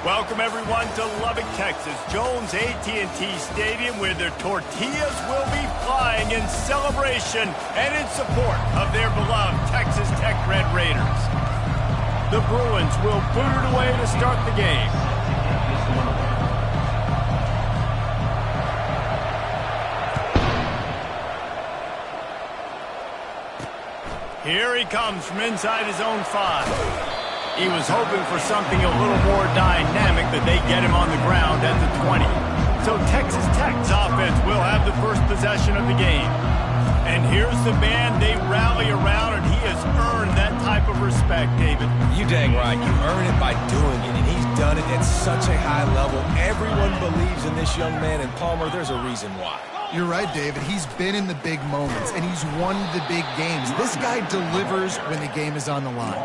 Welcome, everyone, to Lubbock, Texas, Jones AT&T Stadium, where their tortillas will be flying in celebration and in support of their beloved Texas Tech Red Raiders. The Bruins will boot it away to start the game. Here he comes from inside his own 5. He was hoping for something a little more dynamic, but they get him on the ground at the 20. So Texas Tech's offense will have the first possession of the game. And here's the man they rally around, and he has earned that type of respect, David. You dang right. You earn it by doing it, and he's done it at such a high level. Everyone believes in this young man, and Palmer, there's a reason why. You're right, David. He's been in the big moments, and he's won the big games. This guy delivers when the game is on the line.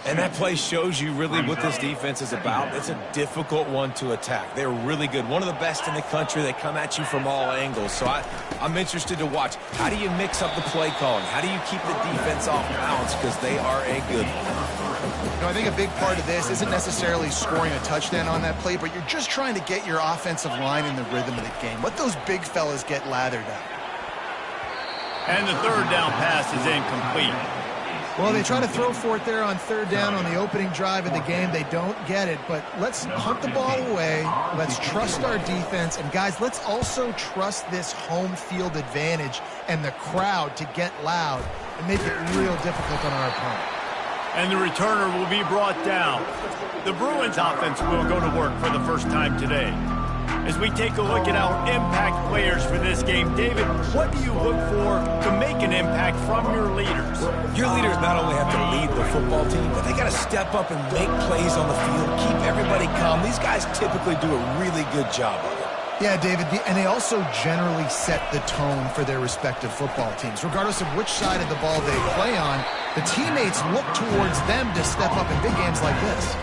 And that play shows you really what this defense is about. It's a difficult one to attack. They're really good. One of the best in the country. They come at you from all angles. So I'm interested to watch. How do you mix up the play calling? How do you keep the defense off balance? Because they are a good one. You know, I think a big part of this isn't necessarily scoring a touchdown on that play, but you're just trying to get your offensive line in the rhythm of the game. Let those big fellas get lathered up. And the third down pass is incomplete. Well, they try to throw for it there on third down on the opening drive of the game. They don't get it, but let's hunt the ball away. Let's trust our defense. And, guys, let's also trust this home field advantage and the crowd to get loud and make it real difficult on our opponent. And the returner will be brought down. The Bruins offense will go to work for the first time today. As we take a look at our impact players for this game, David, what do you look for to make an impact from your leaders? Your leaders not only have to lead the football team, but they got to step up and make plays on the field, keep everybody calm. These guys typically do a really good job of it. Yeah, David, and they also generally set the tone for their respective football teams. Regardless of which side of the ball they play on, the teammates look towards them to step up in big games like this.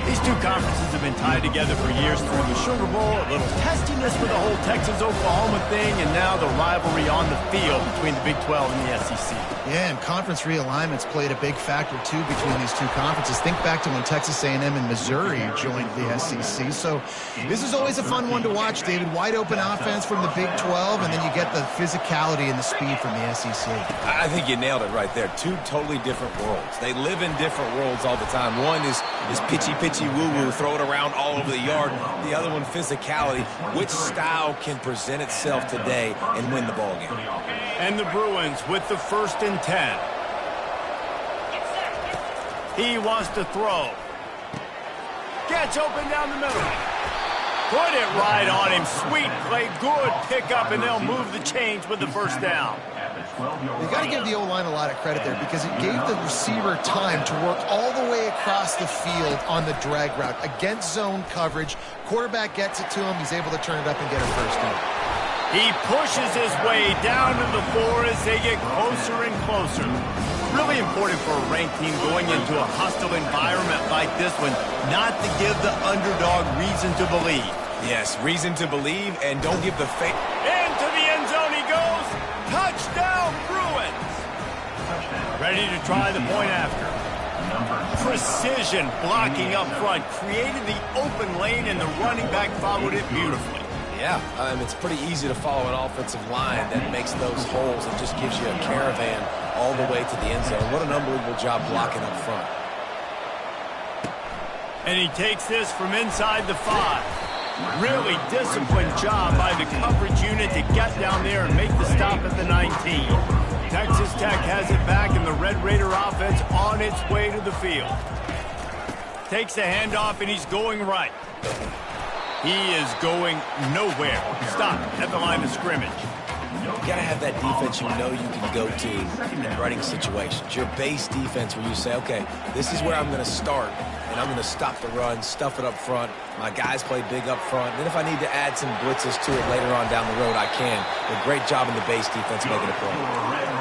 These two conferences have been tied together for years through the Sugar Bowl, a little testiness with the whole Texas-Oklahoma thing, and now the rivalry on the field between the Big 12 and the SEC. Yeah, and conference realignments played a big factor, too, between these two conferences. Think back to when Texas A&M and Missouri joined the SEC. So this is always a fun one to watch, David. Wide-open offense from the Big 12, and then you get the physicality and the speed from the SEC. I think you nailed it right there. Two totally different worlds. They live in different worlds all the time. One is pitchy woo-woo, throw it around all over the yard. The other one, physicality. Which style can present itself today and win the ball game? And the Bruins with the 1st and 10. He wants to throw. Gets open down the middle. Put it right on him. Sweet play, good pickup, and they'll move the chains with the first down. You got to give the O-line a lot of credit there because it gave the receiver time to work all the way across the field on the drag route against zone coverage. Quarterback gets it to him. He's able to turn it up and get a first down. He pushes his way down to the floor as they get closer and closer. Really important for a ranked team going into a hostile environment like this one, not to give the underdog reason to believe. Yes, reason to believe, and don't give the fake. Into the end zone he goes. Touchdown, Bruins! Ready to try the point after. Precision blocking up front created the open lane, and the running back followed it beautifully. Yeah, it's pretty easy to follow an offensive line that makes those holes and just gives you a caravan all the way to the end zone. What an unbelievable job blocking up front. And he takes this from inside the 5. Really disciplined job by the coverage unit to get down there and make the stop at the 19. Texas Tech has it back, and the Red Raider offense on its way to the field. Takes the handoff, and he's going right. He is going nowhere. Stop at the line of scrimmage. You got to have that defense you know you can go to in running situations. Your base defense where you say, okay, this is where I'm going to start, and I'm going to stop the run, stuff it up front. My guys play big up front. Then if I need to add some blitzes to it later on down the road, I can. But great job in the base defense making a play.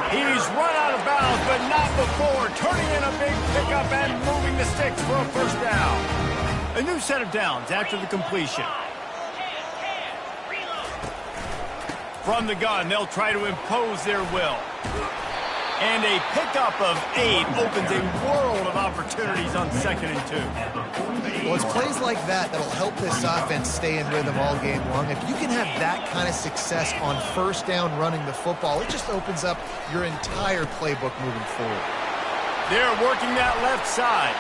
He's run out of bounds, but not before. Turning in a big pickup and moving the sticks for a first down. A new set of downs after the completion. From the gun, they'll try to impose their will. And a pickup of 8 opens a world of opportunities on 2nd and 2. Well, it's plays like that that'll help this offense stay in rhythm all game long. If you can have that kind of success on first down running the football, it just opens up your entire playbook moving forward. They're working that left side.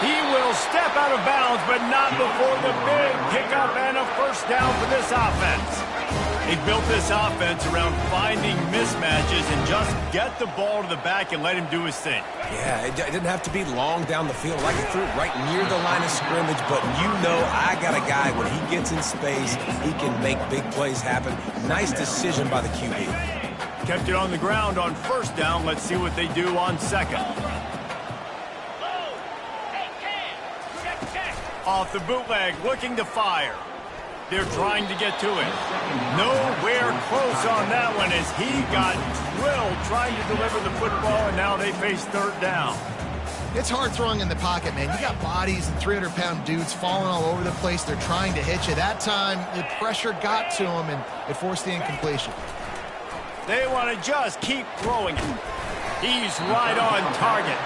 He will step out of bounds, but not before the big pickup and a first down for this offense. They built this offense around finding mismatches and just get the ball to the back and let him do his thing. Yeah, it didn't have to be long down the field. I could throw it right near the line of scrimmage, but you know I got a guy, when he gets in space, he can make big plays happen. Nice decision by the QB. Kept it on the ground on first down. Let's see what they do on second. Off the bootleg, looking to fire. They're trying to get to it. Nowhere close on that one as he got drilled trying to deliver the football, and now they face third down. It's hard throwing in the pocket, man. You got bodies and 300-pound dudes falling all over the place. They're trying to hit you. That time, the pressure got to him, and it forced the incompletion. They want to just keep throwing it. He's right on target.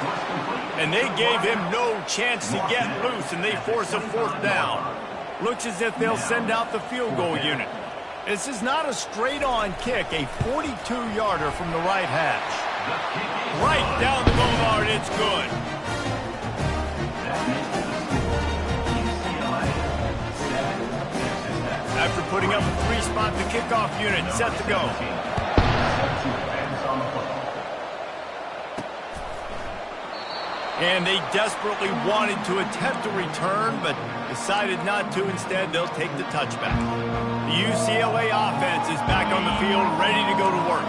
And they gave him no chance to get loose, and they force a fourth down. Looks as if they'll send out the field goal unit. This is not a straight-on kick, a 42-yarder from the right hash. Right down the boulevard, it's good. After putting up a three-spot, the kickoff unit set to go. And they desperately wanted to attempt a return, but decided not to. Instead, they'll take the touchback. The UCLA offense is back on the field, ready to go to work.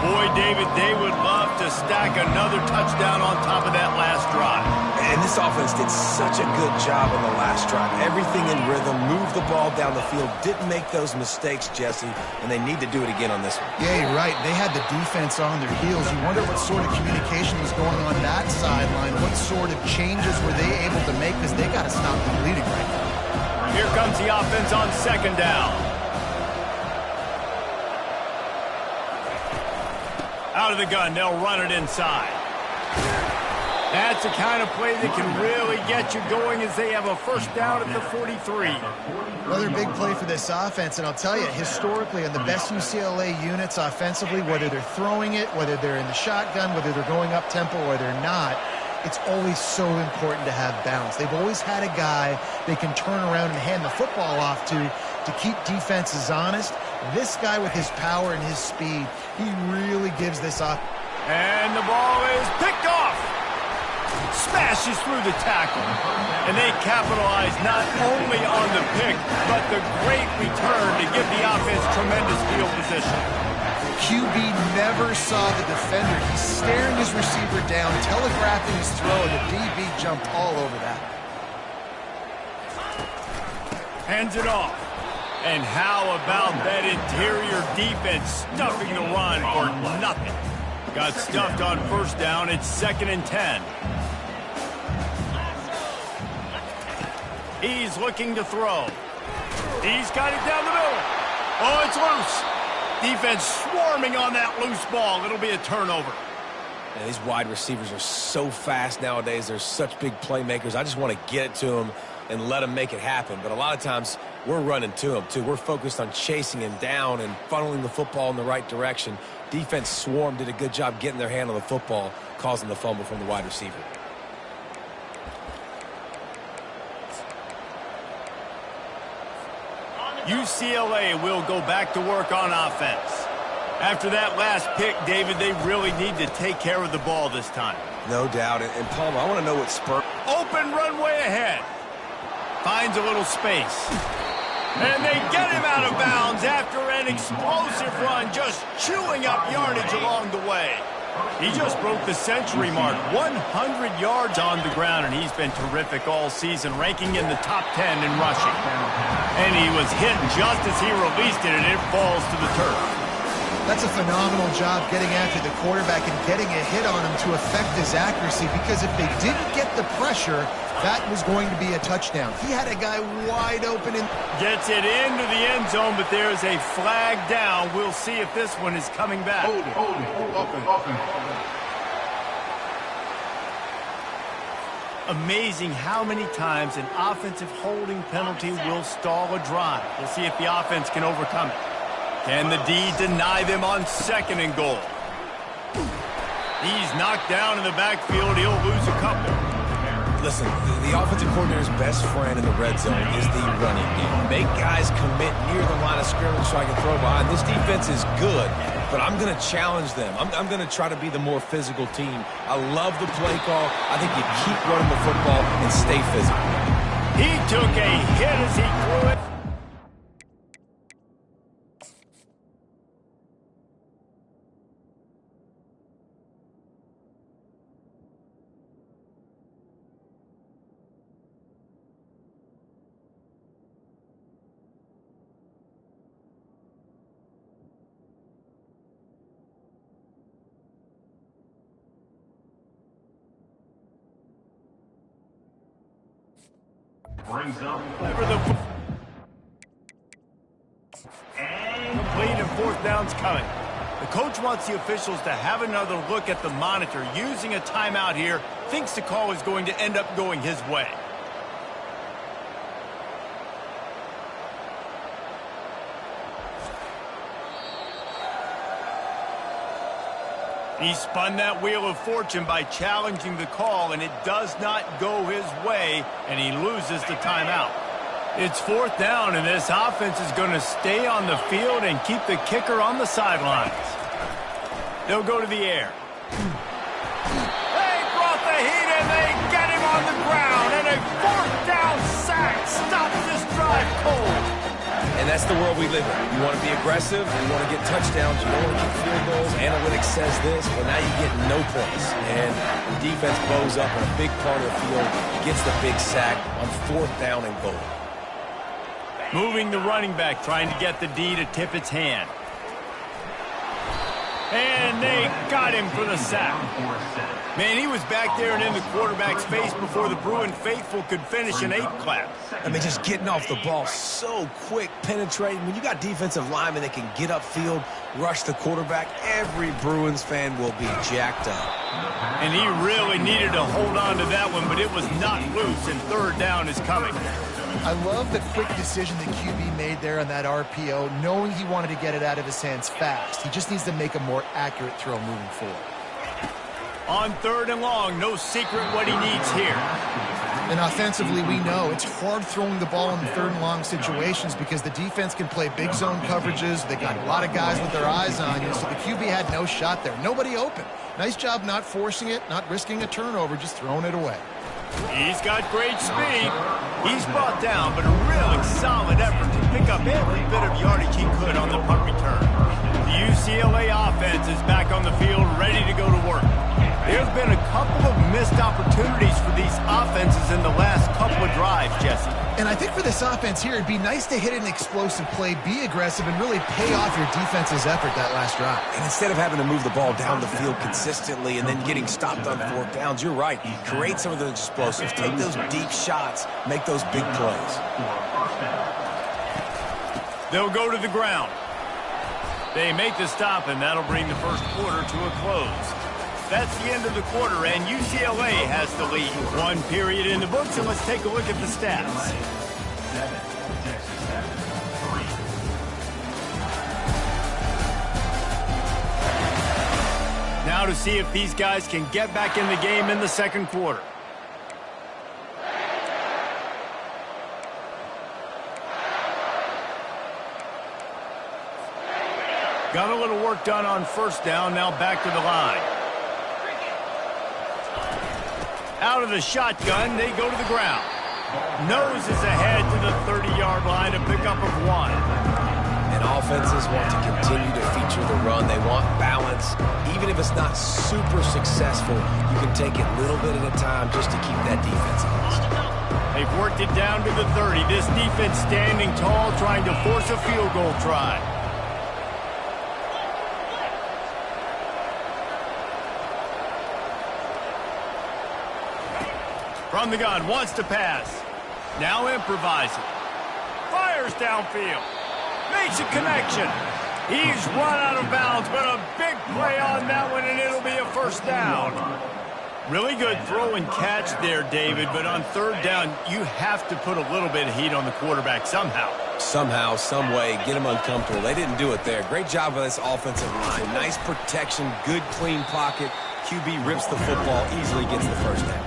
Boy, David, they would love to stack another touchdown on top of that last drive. And this offense did such a good job on the last drive. Everything in rhythm, moved the ball down the field, didn't make those mistakes, Jesse, and they need to do it again on this one. Yeah, you're right. They had the defense on their heels. You wonder what sort of communication was going on that sideline. What sort of changes were they able to make, because they got to stop the bleeding right now. Here comes the offense on second down. Out of the gun, they'll run it inside. That's the kind of play that can really get you going as they have a first down at the 43. Another big play for this offense, and I'll tell you, historically, in the best UCLA units offensively, whether they're throwing it, whether they're in the shotgun, whether they're going up-tempo or they're not, it's always so important to have balance. They've always had a guy they can turn around and hand the football off to keep defenses honest. This guy with his power and his speed, he really gives this up. And the ball is picked off. Smashes through the tackle. And they capitalize not only on the pick, but the great return to give the offense tremendous field position. QB never saw the defender. He's staring his receiver down, telegraphing his throw, and the DB jumped all over that. Hands it off. And how about that interior defense stuffing the run for nothing? Got stuffed on first down. It's 2nd and 10. He's looking to throw. He's got it down the middle. Oh, it's loose. Defense swarming on that loose ball. It'll be a turnover. And these wide receivers are so fast nowadays. They're such big playmakers. I just want to get it to them and let them make it happen. But a lot of times, we're running to them, too. We're focused on chasing him down and funneling the football in the right direction. Defense swarm did a good job getting their hand on the football, causing the fumble from the wide receiver. UCLA will go back to work on offense. After that last pick, David, they really need to take care of the ball this time. No doubt. And Palmer, I want to know what spur. Open runway ahead. Finds a little space. And they get him out of bounds after an explosive run, just chewing up yardage along the way. He just broke the century mark, 100 yards on the ground, and he's been terrific all season, ranking in the top 10 in rushing. And he was hit just as he released it, and it falls to the turf. That's a phenomenal job getting after the quarterback and getting a hit on him to affect his accuracy, because if they didn't get the pressure, that was going to be a touchdown. He had a guy wide open. And gets it into the end zone, but there's a flag down. We'll see if this one is coming back. Hold it. Amazing how many times an offensive holding penalty will stall a drive. We'll see if the offense can overcome it. Can the D deny them on 2nd and goal? He's knocked down in the backfield. He'll lose a couple. Listen, the offensive coordinator's best friend in the red zone is the running game. Make guys commit near the line of scrimmage so I can throw behind. This defense is good, but I'm going to challenge them. I'm going to try to be the more physical team. I love the play call. I think you keep running the football and stay physical. He took a hit as he threw it. Brings up complete and 4th down's coming. The coach wants the officials to have another look at the monitor. Using a timeout here, thinks the call is going to end up going his way. He spun that wheel of fortune by challenging the call, and it does not go his way, and he loses the timeout. It's 4th down, and this offense is going to stay on the field and keep the kicker on the sidelines. They'll go to the air. They brought the heat, and they get him on the ground, and a 4th down sack stops this drive cold. And that's the world we live in. You want to be aggressive, you want to get touchdowns, you don't want to kick field goals. Analytics says this, but now you get no points. And the defense bows up on a big part of the field, gets the big sack on 4th down and goal. Moving the running back, trying to get the D to tip its hand. And they got him for the sack. Man, he was back there and in the quarterback's face before the Bruin faithful could finish an 8 clap. I mean, just getting off the ball so quick, penetrating. When you got defensive linemen that can get upfield, rush the quarterback, every Bruins fan will be jacked up. And he really needed to hold on to that one, but it was not loose, and 3rd down is coming. I love the quick decision that QB made there on that RPO, knowing he wanted to get it out of his hands fast. He just needs to make a more accurate throw moving forward. On 3rd and long, no secret what he needs here. And offensively, we know it's hard throwing the ball in 3rd and long situations because the defense can play big zone coverages. They got a lot of guys with their eyes on you, so the QB had no shot there. Nobody open. Nice job not forcing it, not risking a turnover, just throwing it away. He's got great speed. He's brought down, but a really solid effort to pick up every bit of yardage he could on the punt return. The UCLA offense is back on the field, ready to go to work. There's been a couple of missed opportunities for these offenses in the last couple of drives, Jesse. And I think for this offense here, it'd be nice to hit an explosive play, be aggressive, and really pay off your defense's effort that last drive. And instead of having to move the ball down the field consistently and then getting stopped on 4th downs, you're right. Create some of those explosives. Take those deep shots. Make those big plays. They'll go to the ground. They make the stop, and that'll bring the first quarter to a close. That's the end of the quarter, and UCLA has the lead. 1 period in the books, and let's take a look at the stats. Now to see if these guys can get back in the game in the 2nd quarter. Got a little work done on 1st down, now back to the line. Out of the shotgun, they go to the ground. Nose is ahead to the 30-yard line, a pickup of 1. And offenses want to continue to feature the run. They want balance. Even if it's not super successful, you can take it little bit at a time just to keep that defense honest. They've worked it down to the 30. This defense standing tall, trying to force a field goal try. From the gun, wants to pass. Now improvising. Fires downfield. Makes a connection. He's run out of bounds, but a big play on that one, and it'll be a 1st down. Really good throw and catch there, David, but on third down, you have to put a little bit of heat on the quarterback somehow. Somehow, some way, get him uncomfortable. They didn't do it there. Great job by this offensive line. Nice protection, good clean pocket. QB rips the football, easily gets the first down.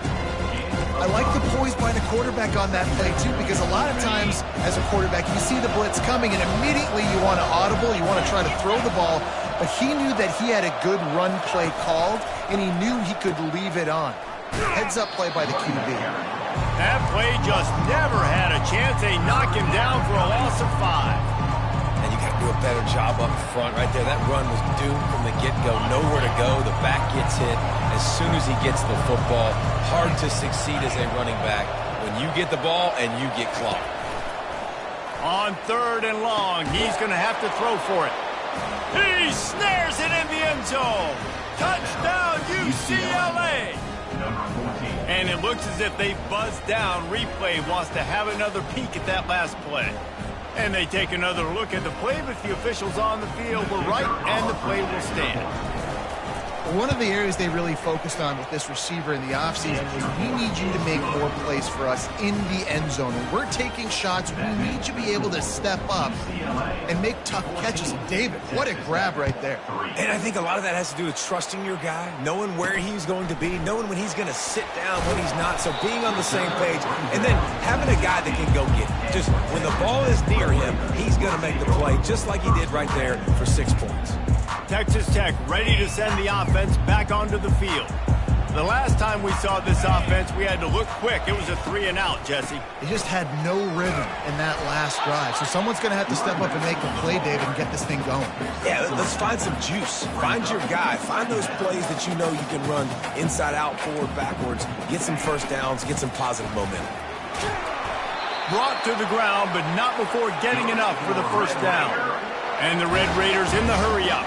I like the poise by the quarterback on that play, too, because a lot of times as a quarterback, you see the blitz coming, and immediately you want to audible, you want to try to throw the ball, but he knew that he had a good run play called, and he knew he could leave it on. Heads-up play by the QB. That play just never had a chance. They knock him down for a loss of 5. And you got to do a better job up front right there. That run was doomed from the get-go. Nowhere to go. The back gets hit as soon as he gets the football. Hard to succeed as a running back when you get the ball and you get clocked. On third and long, he's going to have to throw for it. He snares it in the end zone. Touchdown, UCLA. And it looks as if they buzzed down. Replay wants to have another peek at that last play. And they take another look at the play, but the officials on the field were right, and the play will stand. One of the areas they really focused on with this receiver in the offseason was we need you to make more plays for us in the end zone. When we're taking shots, we need you to be able to step up and make tough catches. And David, what a grab right there. And I think a lot of that has to do with trusting your guy, knowing where he's going to be, knowing when he's going to sit down, when he's not. So being on the same page, and then having a guy that can go get it. Just when the ball is near him, he's going to make the play, just like he did right there for 6 points. Texas Tech ready to send the offense back onto the field. The last time we saw this offense, we had to look quick. It was a 3-and-out, Jesse. They just had no rhythm in that last drive. So someone's going to have to step up and make a play, David, and get this thing going. Yeah, let's find some juice. Find your guy. Find those plays that you know you can run inside out, forward, backwards. Get some first downs. Get some positive momentum. Brought to the ground, but not before getting enough for the first down. And the Red Raiders in the hurry-up.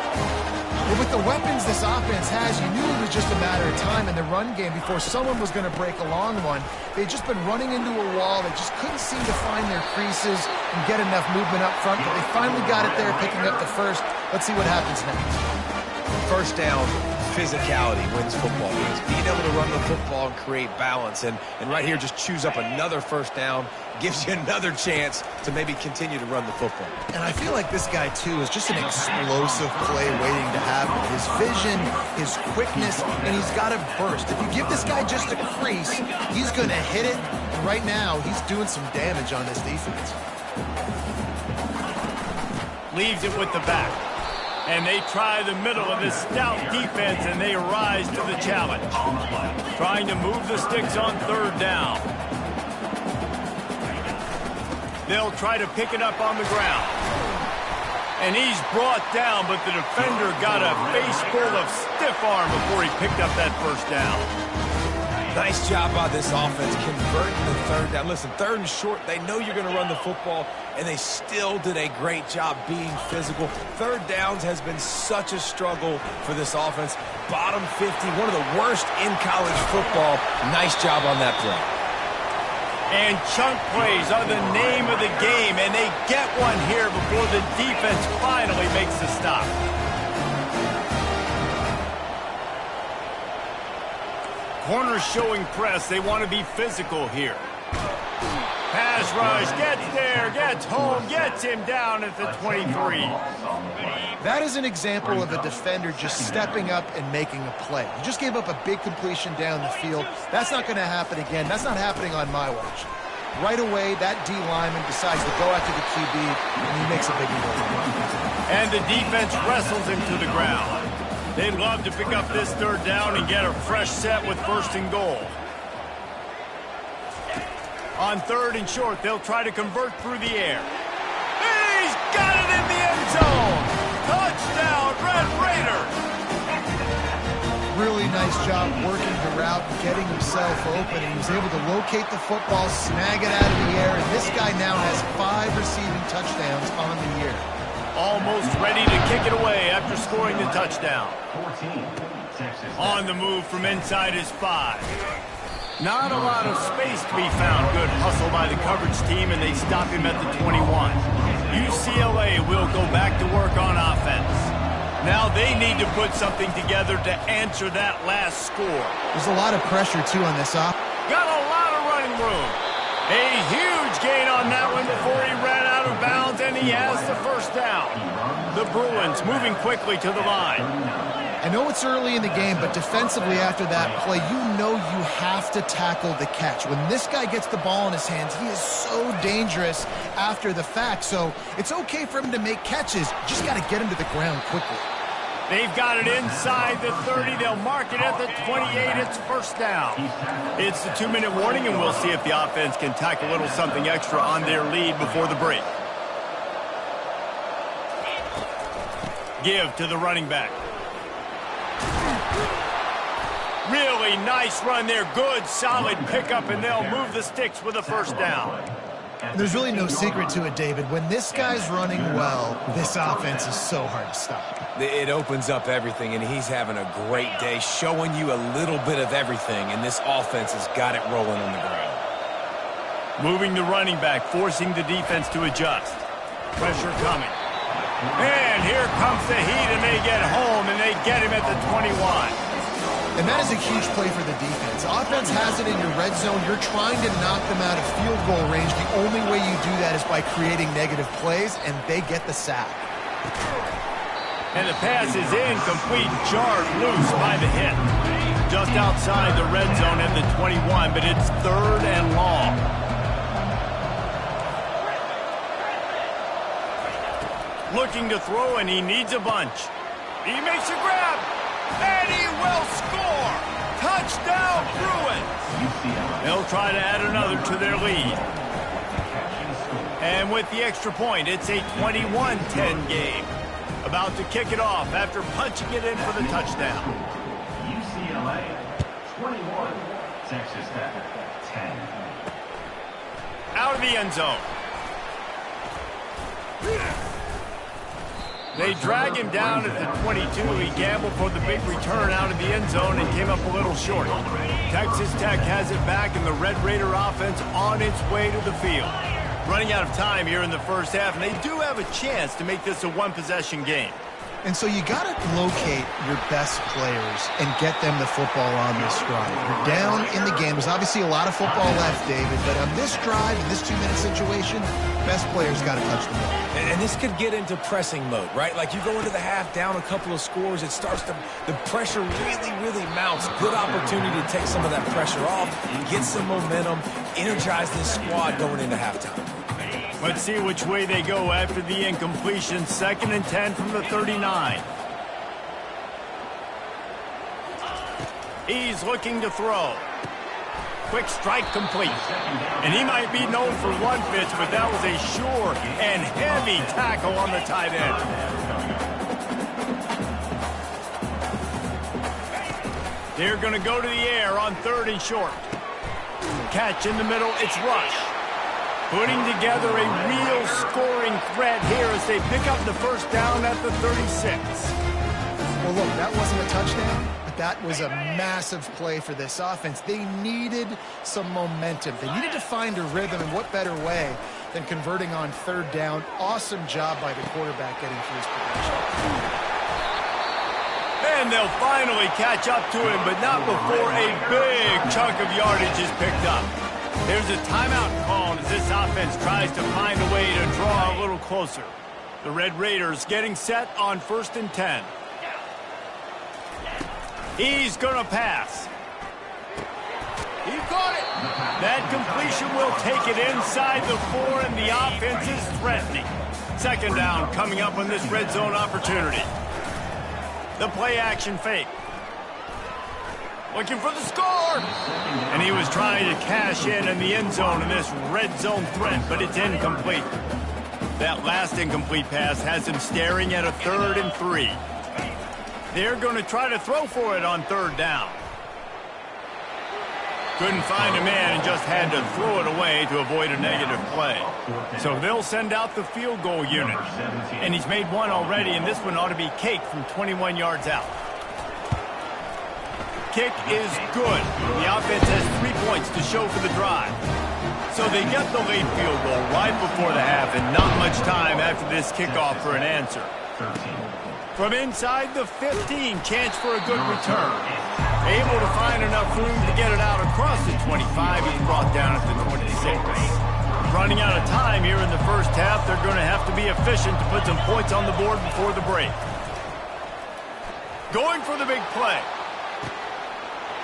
Well, with the weapons this offense has, you knew it was just a matter of time in the run game before someone was going to break a long one. They'd just been running into a wall. They just couldn't seem to find their creases and get enough movement up front, but they finally got it there, picking up the first. Let's see what happens next. First down, physicality wins football games. Being able to run the football and create balance. And right here, just choose up another first down. Gives you another chance to maybe continue to run the football. And I feel like this guy, too, is just an explosive play waiting to happen. His vision, his quickness, and he's got a burst. If you give this guy just a crease, he's going to hit it. And right now, he's doing some damage on this defense. Leaves it with the back. And they try the middle of this stout defense, and they rise to the challenge. Trying to move the sticks on third down. They'll try to pick it up on the ground. And he's brought down, but the defender got a face full of stiff arm before he picked up that first down. Nice job by this offense converting the third down. Listen, third and short, they know you're going to run the football, and they still did a great job being physical. Third downs has been such a struggle for this offense. Bottom 50, one of the worst in college football. Nice job on that play. And chunk plays are the name of the game, and they get one here before the defense finally makes the stop. Corners showing press. They want to be physical here. Pass rush, gets there, gets home, gets him down at the 23. That is an example of a defender just stepping up and making a play. He just gave up a big completion down the field. That's not going to happen again. That's not happening on my watch. Right away, that D lineman decides to go after the QB, and he makes a big move. And the defense wrestles him to the ground. They'd love to pick up this third down and get a fresh set with first and goal. On third and short, they'll try to convert through the air. He's got it in the end zone! Touchdown, Red Raiders! Really nice job working the route and getting himself open. He was able to locate the football, snag it out of the air, and this guy now has 5 receiving touchdowns on the year. Almost ready to kick it away after scoring the touchdown. On the move from inside his 5. Not a lot of space to be found. Good hustle by the coverage team, and they stop him at the 21. UCLA will go back to work on offense. Now they need to put something together to answer that last score. There's a lot of pressure, too, on this op. Got a lot of running room. A huge gain on that one before he ran out of bounds, and he has the first down. The Bruins moving quickly to the line. I know it's early in the game, but defensively after that play, you know you have to tackle the catch. When this guy gets the ball in his hands, he is so dangerous after the fact. So it's okay for him to make catches. Just got to get him to the ground quickly. They've got it inside the 30. They'll mark it at the 28. It's first down. It's the 2-minute warning, and we'll see if the offense can tack a little something extra on their lead before the break. Give to the running back. Really nice run there. Good, solid pickup, and they'll move the sticks with a first down. There's really no secret to it, David. When this guy's running well, this offense is so hard to stop. It opens up everything, and he's having a great day, showing you a little bit of everything, and this offense has got it rolling on the ground. Moving the running back, forcing the defense to adjust. Pressure coming. And here comes the heat, and they get home, and they get him at the 21. And that is a huge play for the defense. Offense has it in your red zone. You're trying to knock them out of field goal range. The only way you do that is by creating negative plays, and they get the sack. And the pass is incomplete, jarred loose by the hit. Just outside the red zone at the 21, but it's 3rd and long. Looking to throw, and he needs a bunch. He makes a grab, and he will score! Touchdown, Bruins! They'll try to add another to their lead. And with the extra point, it's a 21-10 game. About to kick it off after punching it in for the touchdown. UCLA 21, Texas Tech 10. Out of the end zone. They drag him down at the 22. He gambled for the big return out of the end zone and came up a little short. Texas Tech has it back, and the Red Raider offense on its way to the field. Running out of time here in the first half, and they do have a chance to make this a one-possession game. And so you got to locate your best players and get them the football on this drive. You're down in the game. There's obviously a lot of football left, David, but on this drive, in this 2-minute situation, best players got to touch the ball. And this could get into pressing mode, right? Like you go into the half down a couple of scores, it starts to, the pressure really mounts. Good opportunity to take some of that pressure off, get some momentum, energize this squad going into halftime. Let's see which way they go after the incompletion. 2nd and 10 from the 39. He's looking to throw. Quick strike complete. And he might be known for one pitch, but that was a sure and heavy tackle on the tight end. They're going to go to the air on 3rd and short. Catch in the middle. It's Rush. Putting together a real scoring threat here as they pick up the first down at the 36. Well, look, that wasn't a touchdown, but that was a massive play for this offense. They needed some momentum. They needed to find a rhythm, and what better way than converting on 3rd down. Awesome job by the quarterback getting through his progression. And they'll finally catch up to him, but not before a big chunk of yardage is picked up. There's a timeout called as this offense tries to find a way to draw a little closer. The Red Raiders getting set on 1st and 10. He's going to pass. He caught it. That completion will take it inside the 4, and the offense is threatening. 2nd down coming up on this red zone opportunity. The play action fake. Looking for the score. And he was trying to cash in the end zone in this red zone threat, but it's incomplete. That last incomplete pass has him staring at a 3rd and 3. They're going to try to throw for it on 3rd down. Couldn't find a man and just had to throw it away to avoid a negative play. So they'll send out the field goal unit. And he's made one already, and this one ought to be caked from 21 yards out. Kick is good. The offense has 3 points to show for the drive. So they get the late field goal right before the half, and not much time after this kickoff for an answer. From inside the 15, chance for a good return. Able to find enough room to get it out across the 25. He's brought down at the 26. Running out of time here in the first half. They're going to have to be efficient to put some points on the board before the break. Going for the big play.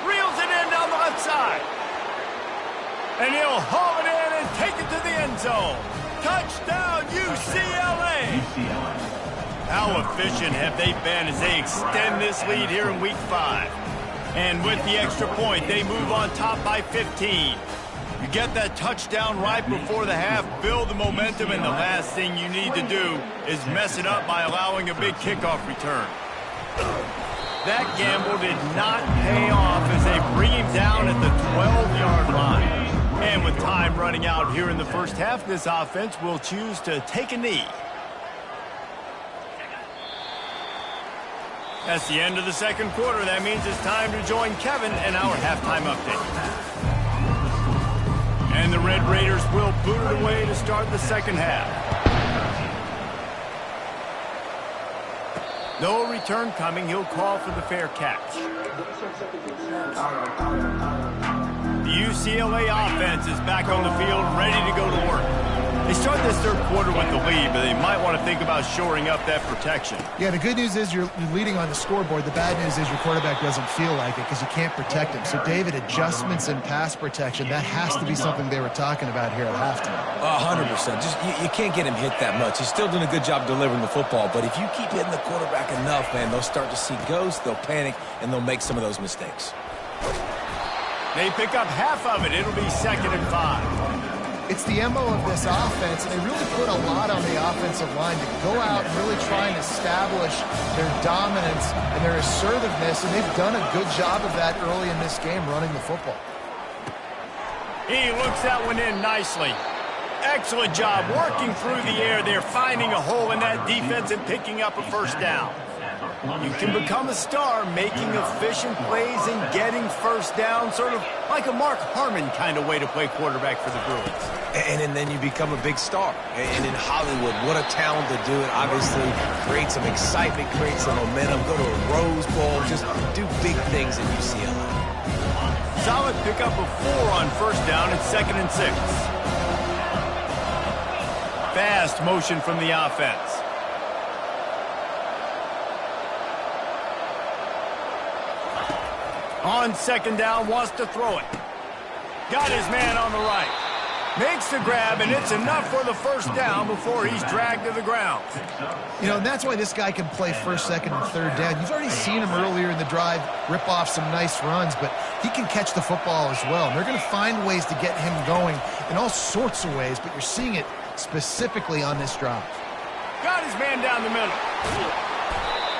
Reels it in down the left side. And he'll haul it in and take it to the end zone. Touchdown, UCLA! How efficient have they been as they extend this lead here in Week 5? And with the extra point, they move on top by 15. You get that touchdown right before the half, build the momentum, and the last thing you need to do is mess it up by allowing a big kickoff return. That gamble did not pay off as they bring him down at the 12-yard line. And with time running out here in the first half, this offense will choose to take a knee. That's the end of the second quarter. That means it's time to join Kevin in our halftime update. And the Red Raiders will boot it away to start the second half. No return coming. He'll call for the fair catch. The UCLA offense is back on the field, ready to go to work. They start this third quarter with the lead, but they might want to think about shoring up that protection. Yeah, the good news is you're leading on the scoreboard. The bad news is your quarterback doesn't feel like it because you can't protect him. So, David, adjustments in pass protection, that has to be something they were talking about here at halftime. 100%. Just you can't get him hit that much. He's still doing a good job delivering the football, but if you keep hitting the quarterback enough, man, they'll start to see ghosts, they'll panic, and they'll make some of those mistakes. They pick up half of it. It'll be 2nd and 5. It's the MO of this offense, and they really put a lot on the offensive line to go out and really try and establish their dominance and their assertiveness, and they've done a good job of that early in this game running the football. He looks that one in nicely. Excellent job working through the air there, finding a hole in that defense and picking up a first down. You can become a star making efficient plays and getting first down, sort of like a Mark Harmon kind of way to play quarterback for the Bruins. And then you become a big star. And in Hollywood, what a talent to do it. Obviously, create some excitement, create some momentum, go to a Rose Bowl, just do big things in UCLA. Solid pickup of 4 on first down and 2nd and 6. Fast motion from the offense. On 2nd down, wants to throw it. Got his man on the right. Makes the grab, and it's enough for the first down before he's dragged to the ground. You know, and that's why this guy can play first, second, and third down. You've already seen him earlier in the drive rip off some nice runs, but he can catch the football as well. And they're going to find ways to get him going in all sorts of ways, but you're seeing it specifically on this drive. Got his man down the middle.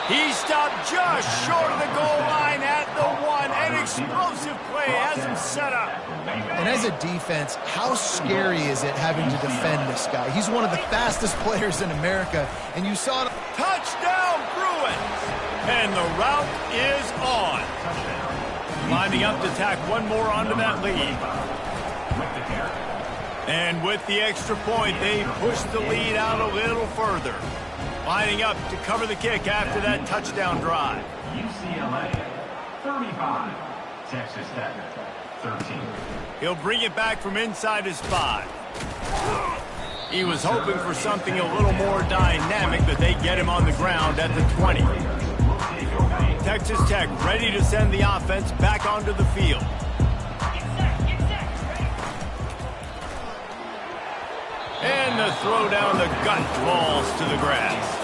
He stopped just short of the goal line at the 1. An explosive play has him set up. And as a defense, how scary is it having to defend this guy? He's one of the fastest players in America, and you saw it. Touchdown, Bruins! And the route is on. Lining up to tack one more onto that lead. And with the extra point, they push the lead out a little further. Lining up to cover the kick after that touchdown drive. UCLA 35, Texas Tech 13. He'll bring it back from inside his 5. He was hoping for something a little more dynamic, but they get him on the ground at the 20. Texas Tech ready to send the offense back onto the field. And the throw down the gut falls to the grass.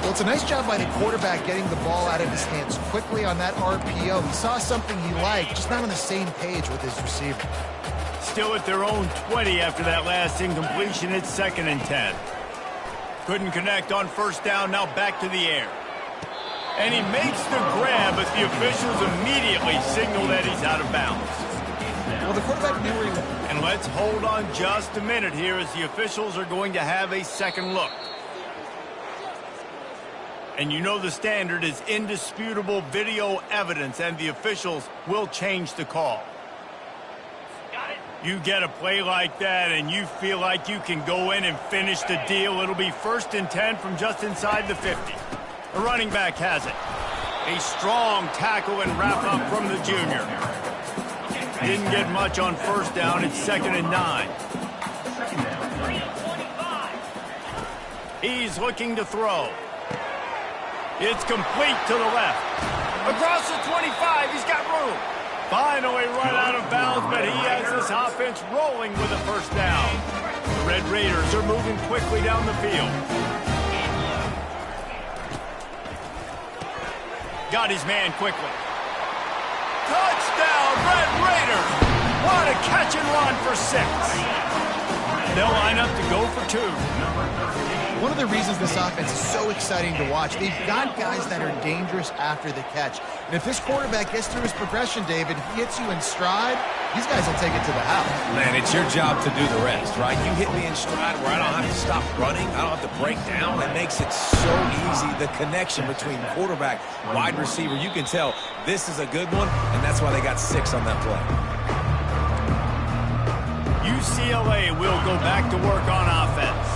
Well, it's a nice job by the quarterback getting the ball out of his hands quickly on that RPO. He saw something he liked, just not on the same page with his receiver. Still at their own 20 after that last incompletion. It's 2nd and 10. Couldn't connect on first down. Now back to the air. And he makes the grab, but the officials immediately signal that he's out of bounds. Well, the quarterback knew where he was. And let's hold on just a minute here as the officials are going to have a second look. And you know the standard is indisputable video evidence, and the officials will change the call. You get a play like that and you feel like you can go in and finish the deal. It'll be 1st and 10 from just inside the 50. The running back has it. A strong tackle and wrap up from the junior. Didn't get much on first down. It's 2nd and 9. He's looking to throw. It's complete to the left. Across the 25, he's got room. Finally run out of bounds, but he has this offense rolling with a first down. The Red Raiders are moving quickly down the field. Got his man quickly. Touchdown, Red Raiders! What a catch and run for 6. They'll line up to go for 2. One of the reasons this offense is so exciting to watch, they've got guys that are dangerous after the catch. And if this quarterback gets through his progression, David, he hits you in stride, these guys will take it to the house. Man, it's your job to do the rest, right? You hit me in stride where I don't have to stop running. I don't have to break down. It makes it so easy. The connection between quarterback, wide receiver, you can tell this is a good one, and that's why they got 6 on that play. UCLA will go back to work on offense.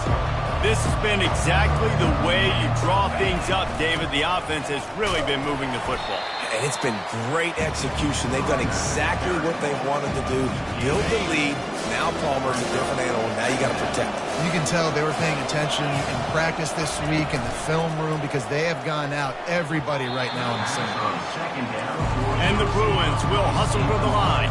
This has been exactly the way you draw things up, David. The offense has really been moving the football. And it's been great execution. They've done exactly what they wanted to do. Build the lead. Now Palmer's a different animal. Now you got to protect him. You can tell they were paying attention in practice this week in the film room because they have gone out everybody right now in the center. And the Bruins will hustle to the line.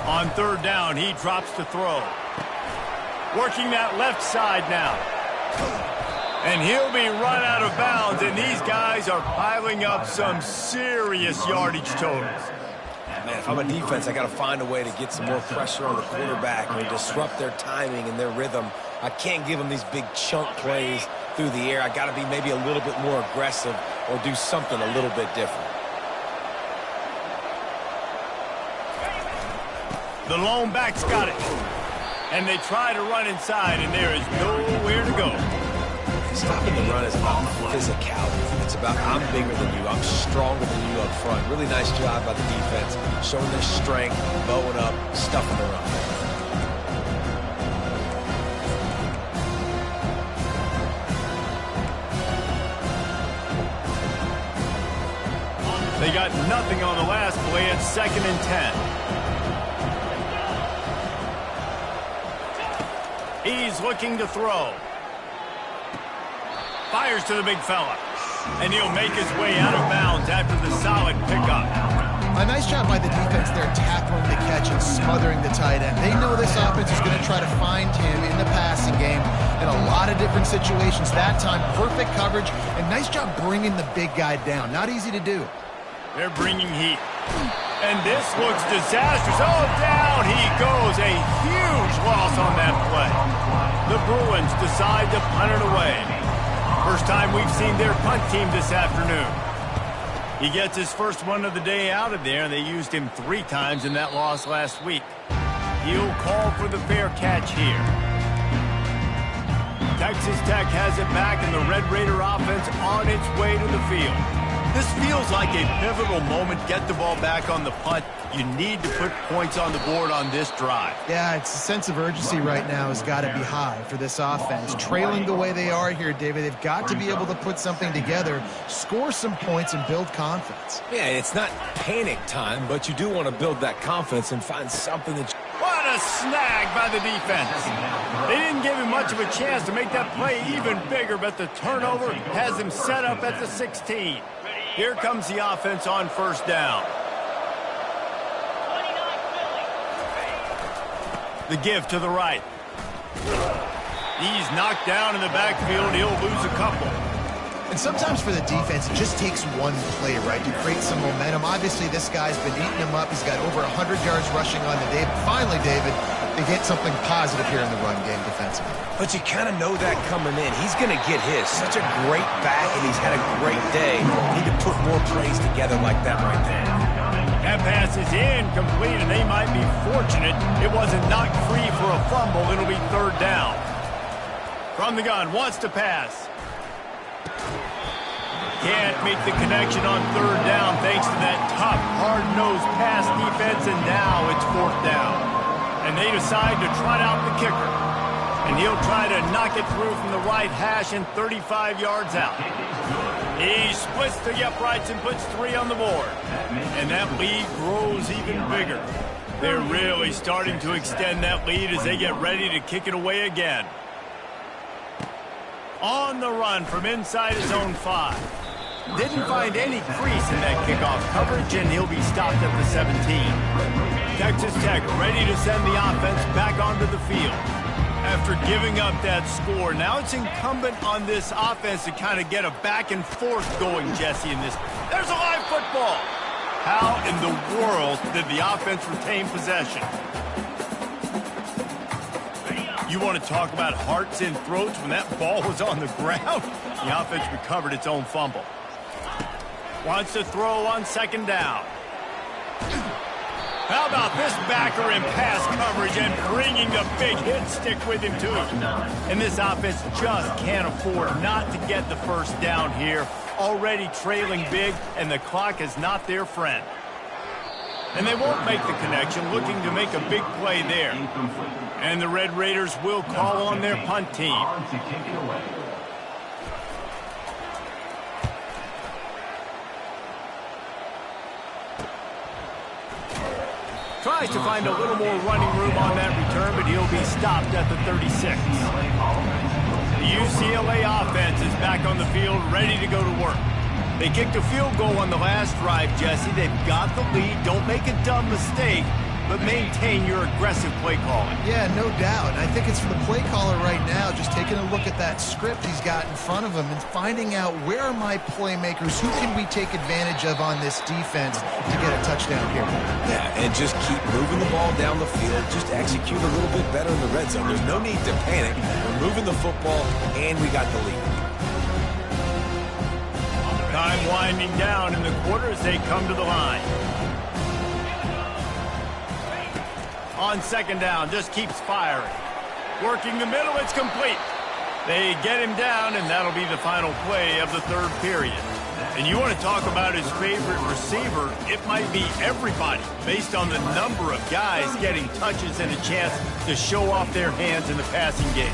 On 3rd down, he drops to throw. Working that left side now. And he'll be run out of bounds, and these guys are piling up some serious yardage totals. Man, if I'm a defense, I got to find a way to get some more pressure on the quarterback and disrupt their timing and their rhythm. I can't give them these big chunk plays through the air. I got to be maybe a little bit more aggressive or do something a little bit different. The lone back's got it. And they try to run inside, and there is nowhere to go. Stopping the run is about physicality. It's about I'm bigger than you. I'm stronger than you up front. Really nice job by the defense, showing their strength, bowing up, stuffing the run. They got nothing on the last play. It's 2nd and 10. He's looking to throw. Fires to the big fella. And he'll make his way out of bounds after the solid pickup. A nice job by the defense there tackling the catch and smothering the tight end. They know this offense is going to try to find him in the passing game in a lot of different situations. That time, perfect coverage, and nice job bringing the big guy down. Not easy to do. They're bringing heat. And this looks disastrous. Oh, down he goes. A huge loss on that play. The Bruins decide to punt it away. First time we've seen their punt team this afternoon. He gets his first one of the day out of there, and they used him 3 times in that loss last week. He'll call for the fair catch here. Texas Tech has it back, and the Red Raider offense on its way to the field. This feels like a pivotal moment. Get the ball back on the punt. You need to put points on the board on this drive. Yeah, it's a sense of urgency right now has got to be high for this offense. Trailing the way they are here, David, they've got to be able to put something together, score some points, and build confidence. Yeah, it's not panic time, but you do want to build that confidence and find something that What a snag by the defense. They didn't give him much of a chance to make that play even bigger, but the turnover has him set up at the 16. Here comes the offense on first down. The give to the right. He's knocked down in the backfield. He'll lose a couple. And sometimes for the defense, it just takes one play, right, to create some momentum. Obviously, this guy's been eating him up. He's got over 100 yards rushing on the day. But finally, David, they get something positive here in the run game defensively. But you kind of know that coming in. He's going to get his. Such a great back, and he's had a great day. Need to put more plays together like that right there. That pass is incomplete, and they might be fortunate it wasn't knocked free for a fumble. It'll be 3rd down. From the gun, wants to pass. can't make the connection on third down thanks to that tough, hard-nosed pass defense, and now it's fourth down. And they decide to trot out the kicker. And he'll try to knock it through from the right hash and 35 yards out. He splits the uprights and puts 3 on the board. And that lead grows even bigger. They're really starting to extend that lead as they get ready to kick it away again. On the run from inside his own 5. Didn't find any crease in that kickoff coverage, and he'll be stopped at the 17. Texas Tech ready to send the offense back onto the field. After giving up that score, now it's incumbent on this offense to kind of get a back and forth going, Jesse, in this. There's a live football. How in the world did the offense retain possession? You want to talk about hearts and throats when that ball was on the ground? The offense recovered its own fumble. Wants to throw on second down. How about this backer in pass coverage and bringing the big hit stick with him, too? And this offense just can't afford not to get the first down here. Already trailing big, and the clock is not their friend. And they won't make the connection, looking to make a big play there. And the Red Raiders will call on their punt team. Tries to find a little more running room on that return, but he'll be stopped at the 36. The UCLA offense is back on the field, ready to go to work. They kicked a field goal on the last drive, Jesse. They've got the lead. Don't make a dumb mistake, but maintain your aggressive play calling. Yeah, no doubt. I think it's for the play caller right now, just taking a look at that script he's got in front of him and finding out where are my playmakers, who can we take advantage of on this defense to get a touchdown here. Yeah, and just keep moving the ball down the field. Just execute a little bit better in the red zone. There's no need to panic. We're moving the football, and we got the lead. Time winding down in the quarter as they come to the line. On second down, just keeps firing. Working the middle, it's complete. They get him down, and that'll be the final play of the third period. And you want to talk about his favorite receiver, it might be everybody, based on the number of guys getting touches and a chance to show off their hands in the passing game.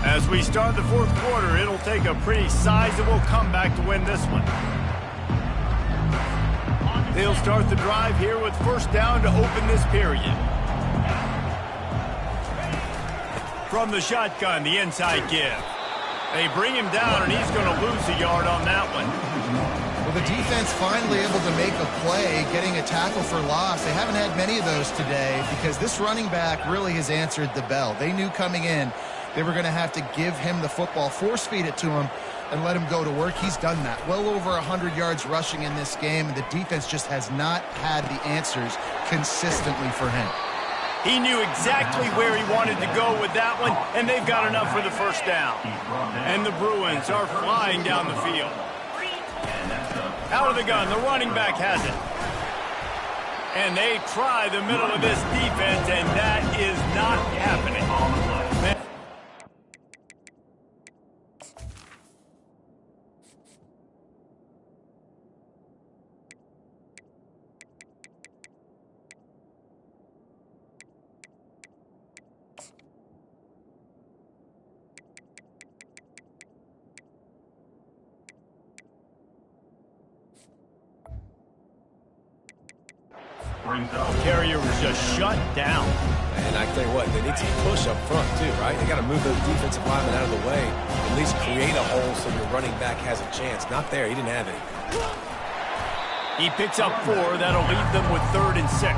As we start the fourth quarter, it'll take a pretty sizable comeback to win this one. They'll start the drive here with first down to open this period. From the shotgun, the inside give. They bring him down, and he's going to lose a yard on that one. Well, the defense finally able to make a play, getting a tackle for loss. They haven't had many of those today because this running back really has answered the bell. They knew coming in they were going to have to give him the football, force-feed it to him, and let him go to work. He's done that. Well over 100 yards rushing in this game, and the defense just has not had the answers consistently for him. He knew exactly where he wanted to go with that one, and they've got enough for the first down. And the Bruins are flying down the field. Out of the gun, the running back has it. And they try the middle of this defense, and that is not happening. Carrier was just shut down. And I tell you what, they need some push up front too, right? They got to move those defensive linemen out of the way, at least create a hole so your running back has a chance. Not there. He didn't have any. He picks up 4. That'll leave them with 3rd and 6.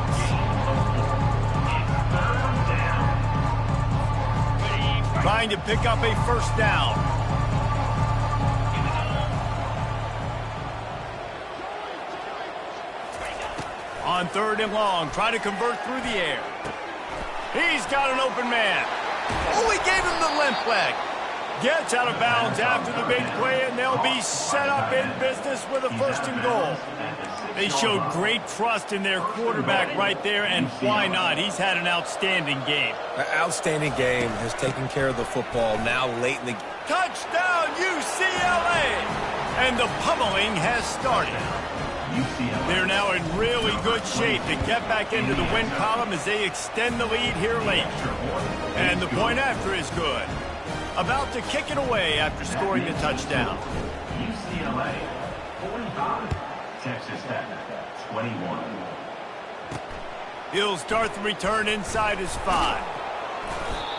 Trying to pick up a first down. On 3rd and long, try to convert through the air. He's got an open man. Oh, he gave him the limp leg. Gets out of bounds after the big play, and they'll be set up in business with a 1st and goal. They showed great trust in their quarterback right there, and why not? He's had an outstanding game. An outstanding game, has taken care of the football now late in the game. Touchdown, UCLA! And the pummeling has started. They're now in really good shape to get back into the win column as they extend the lead here late. And the point after is good. About to kick it away after scoring the touchdown. UCLA 45, Texas Tech 21. He'll start the return inside his 5.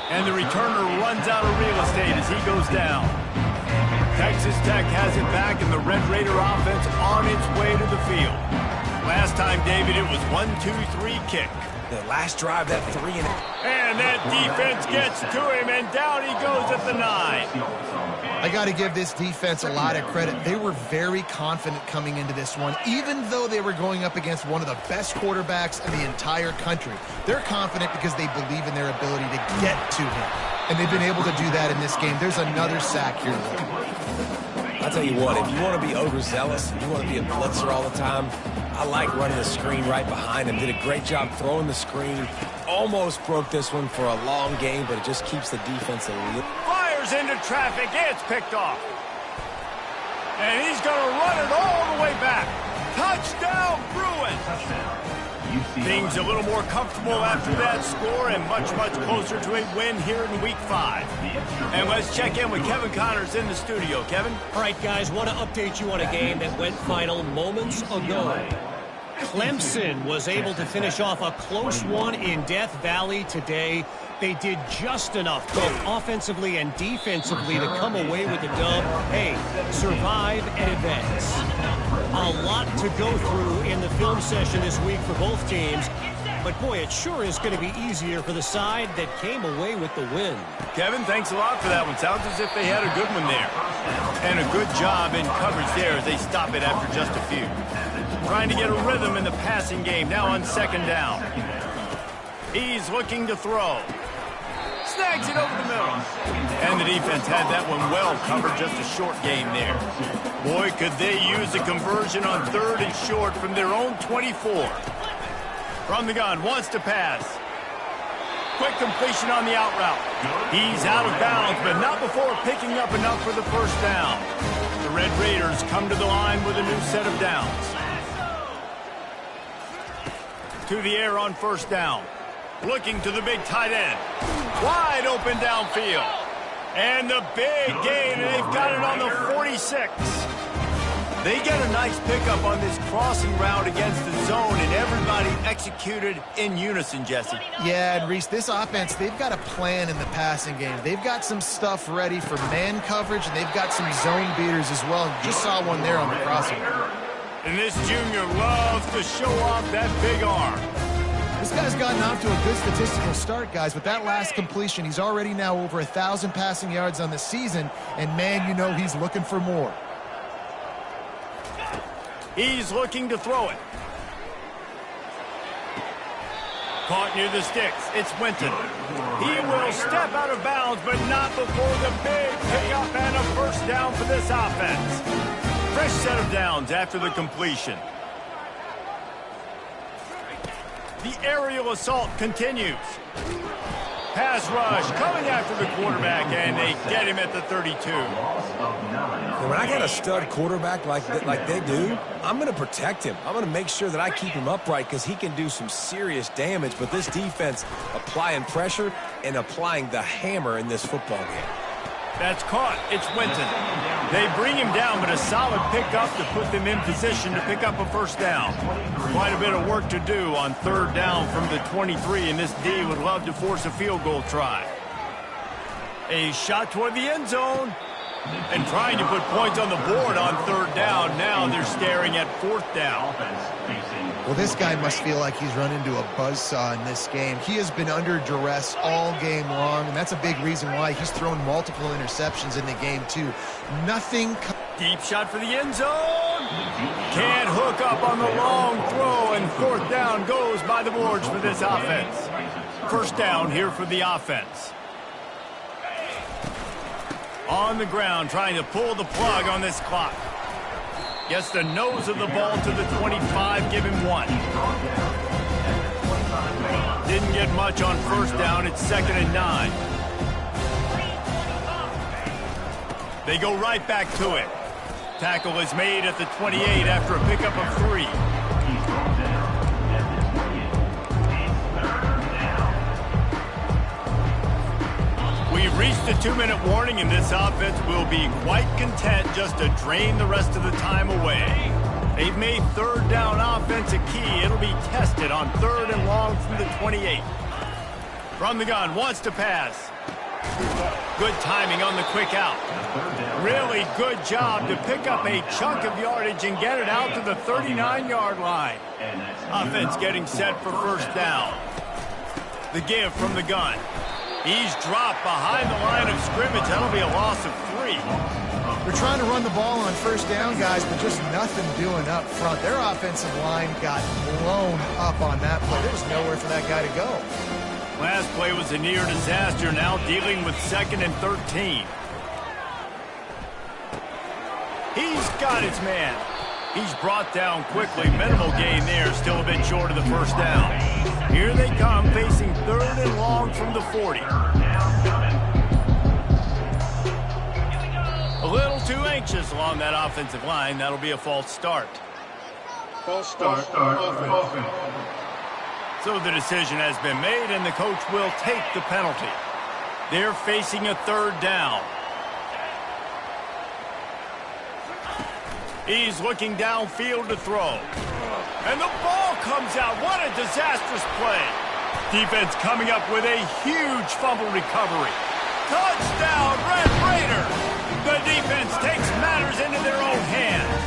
And the returner runs out of real estate as he goes down. Texas Tech has it back, and the Red Raider offense on its way to the field. Last time, David, it was 1-2-3 kick. The last drive, that 3 and... And that defense gets to him, and down he goes at the 9. I got to give this defense a lot of credit. They were very confident coming into this one, even though they were going up against one of the best quarterbacks in the entire country. They're confident because they believe in their ability to get to him, and they've been able to do that in this game. There's another sack here. I'll tell you what, if you want to be overzealous, if you want to be a blitzer all the time, I like running the screen right behind him. Did a great job throwing the screen. Almost broke this one for a long game, but it just keeps the defense a little... Fires into traffic. It's picked off. And he's going to run it all the way back. Touchdown, Bruins. Things a little more comfortable after that score and much, much closer to a win here in Week 5. And let's check in with Kevin Connors in the studio. Kevin? All right, guys, want to update you on a game that went final moments ago. Clemson was able to finish off a close one in Death Valley today. They did just enough, both offensively and defensively, to come away with the dub. Hey, survive and advance. A lot to go through in the film session this week for both teams. But, boy, it sure is going to be easier for the side that came away with the win. Kevin, thanks a lot for that one. Sounds as if they had a good one there. And a good job in coverage there as they stop it after just a few. Trying to get a rhythm in the passing game, now on 2nd down. He's looking to throw. Snags it over the middle. And the defense had that one well covered, just a short game there. Boy, could they use a conversion on 3rd and short from their own 24. From the gun, wants to pass. Quick completion on the out route. He's out of bounds, but not before picking up enough for the 1st down. The Red Raiders come to the line with a new set of downs. To the air on 1st down. Looking to the big tight end. Wide open downfield. And the big gain, and they've got it on the 46. They get a nice pickup on this crossing route against the zone, and everybody executed in unison, Jesse. Yeah, and Reese, this offense, they've got a plan in the passing game. They've got some stuff ready for man coverage, and they've got some zone beaters as well. Just saw one there on the crossing. And this junior loves to show off that big arm. This guy's gotten off to a good statistical start, guys. With that last completion, he's already now over 1,000 passing yards on the season, and man, you know he's looking for more. He's looking to throw it. Caught near the sticks. It's Winton. He will step out of bounds, but not before the big pickup and a 1st down for this offense. Fresh set of downs after the completion. The aerial assault continues. Pass rush coming after the quarterback, and they get him at the 32. When I got a stud quarterback like they do, I'm going to protect him. I'm going to make sure that I keep him upright because he can do some serious damage. But this defense applying pressure and applying the hammer in this football game. That's caught. It's Winton. They bring him down, but a solid pickup to put them in position to pick up a 1st down. Quite a bit of work to do on 3rd down from the 23, and this D would love to force a field goal try. A shot toward the end zone. And trying to put points on the board on 3rd down. Now they're staring at 4th down. Well, this guy must feel like he's run into a buzzsaw in this game. He has been under duress all game long, and that's a big reason why he's thrown multiple interceptions in the game, too. Nothing... Deep shot for the end zone. Can't hook up on the long throw, and 4th down goes by the boards for this offense. 1st down here for the offense. On the ground, trying to pull the plug on this clock. Gets the nose of the ball to the 25, give him 1. Didn't get much on first down. It's 2nd and 9. They go right back to it. Tackle is made at the 28 after a pickup of 3. We've reached the 2-minute warning, and this offense will be quite content just to drain the rest of the time away. They've made 3rd down offense a key. It'll be tested on 3rd and long from the 28. From the gun, wants to pass. Good timing on the quick out. Really good job to pick up a chunk of yardage and get it out to the 39-yard line. Offense getting set for 1st down. The give from the gun. He's dropped behind the line of scrimmage. That'll be a loss of 3. They're trying to run the ball on 1st down, guys, but just nothing doing up front. Their offensive line got blown up on that play. There's nowhere for that guy to go. Last play was a near disaster. Now dealing with 2nd and 13. He's got his man. He's brought down quickly. Minimal gain there. Still a bit short of the 1st down. Here they come, facing 3rd and long from the 40. A little too anxious along that offensive line. That'll be a false start. False start. Offense. So the decision has been made, and the coach will take the penalty. They're facing a 3rd down. He's looking downfield to throw. And the ball comes out. What a disastrous play. Defense coming up with a huge fumble recovery. Touchdown, Red Raider! The defense takes matters into their own hands.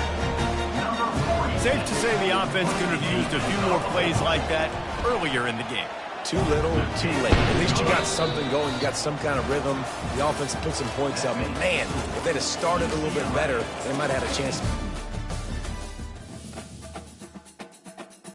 Safe to say the offense could have used a few more plays like that earlier in the game. Too little, too late. At least you got something going. You got some kind of rhythm. The offense put some points up. And man, if they'd have started a little bit better, they might have had a chance.